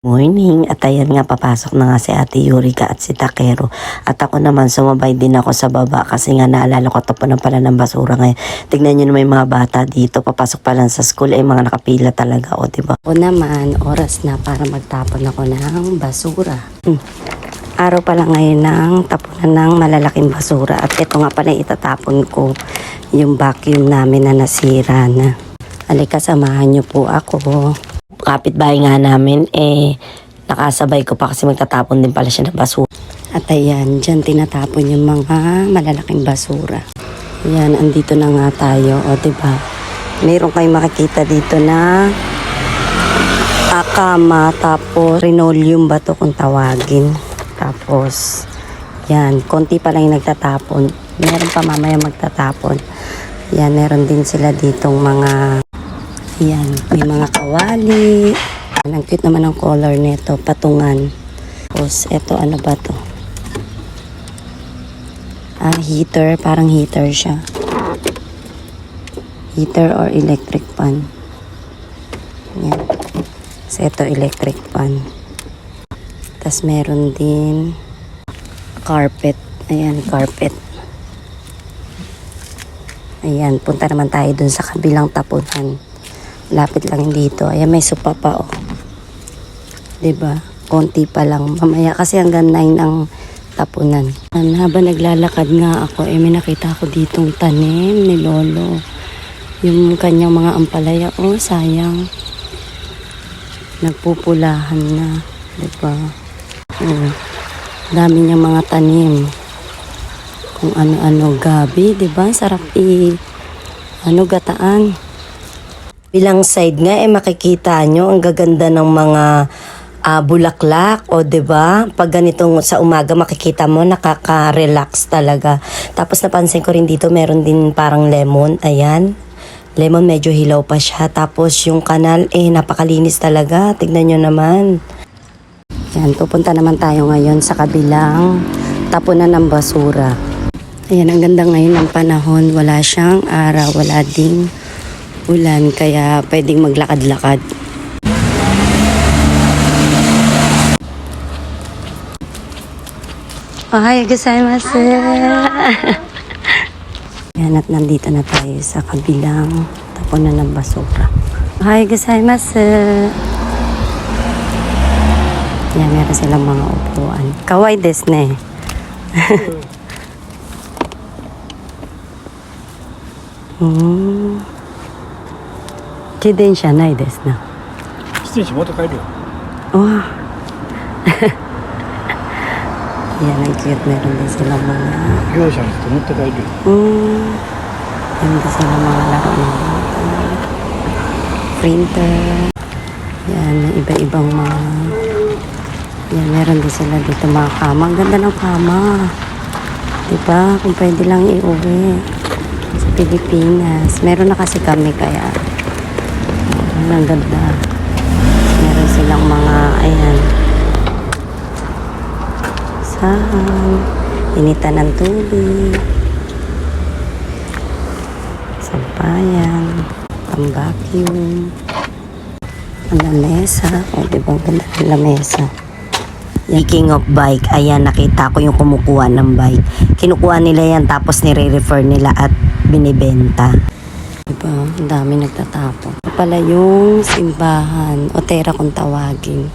Morning, at ayan nga papasok na nga si Ate Yurika at si Takero at ako naman sumabay din ako sa baba kasi nga naalala ko tapunan pala ng basura ngayon. Tignan nyo naman yung mga bata dito, papasok pa lang sa school mga nakapila talaga o diba? O naman, oras na para magtapon ako ng basura. Araw pa lang ngayon ng tapunan ng malalaking basura at ito nga pala itatapon ko yung vacuum namin na nasira na. Halika, samahan nyo po ako. Kapitbahay nga namin, nakasabay ko pa kasi magtatapon din pala siya ng basura. At ayan, dyan tinatapon yung mga malalaking basura. Ayan, andito na nga tayo, o diba? Meron kayong makikita dito na akama, tapos linoleum ba to kung tawagin. Tapos, yan, konti pa lang yung nagtatapon. Meron pa mamaya magtatapon. Yan, meron din sila ditong mga... Yan, may mga kawali. Ang cute naman ang color nito, patungan. Tapos, eto ano ba to? Heater, parang heater siya. Heater or electric fan. Yan. Tapos, eto electric fan. Tapos, meron din carpet. Ayan, carpet. Ayan, punta naman tayo dun sa kabilang tapunan. Lapit lang dito. Ayan, may sopa pa, oh. Diba? Konti pa lang. Mamaya kasi hanggang 9 ang tapunan. Habang naglalakad nga ako, may nakita ko ditong tanim ni Lolo. Yung kanyang mga ampalaya. Oh, sayang. Nagpupulahan na. Diba? Oh, dami niyang mga tanim. Kung ano-ano, gabi. Diba? Sarap gataan. Bilang side nga, makikita nyo, ang gaganda ng mga bulaklak, o diba? Pag ganitong sa umaga, makikita mo, nakaka-relax talaga. Tapos napansin ko rin dito, meron din parang lemon, ayan. Lemon, medyo hilaw pa siya. Tapos yung kanal, napakalinis talaga. Tignan nyo naman. Yan, pupunta naman tayo ngayon sa kabilang tapunan ng basura. Ayan, ang ganda ngayon ng panahon. Wala siyang araw, wala ding ulan, kaya pwedeng maglakad-lakad. Ohayo gozaimasu. Yan, at nandito na tayo sa kabilang tapunan ng basura. Ohayo gozaimasu. Yan, meron silang mga upuan. Kawaii desu ne. Jidenshaないですな。失礼し、また帰るよ。Oh. Yan, ang cute. Meron din silang mga... 業者の人乗って帰るよ。Meron din silang mga laro ng printer. Yan, iba-ibang mga... Yan, meron din sila dito mga kama. Ang ganda ng kama. Diba? Kung pwede lang iuwi sa Pilipinas. Meron na kasi kami kaya... Ang ganda. Meron silang mga, ayan, sahang, initan ng tubig, sampayan, pang-vacuum, ang lamesa. O, diba, ang ganda ng lamesa. Speaking of bike, ayan, nakita ko yung kumukuha ng bike. Kinukuha nila yan, tapos nire-refer nila at binibenta. Diba? Ang dami nagtatapon. Ito pala yung simbahan o tera kung tawagin.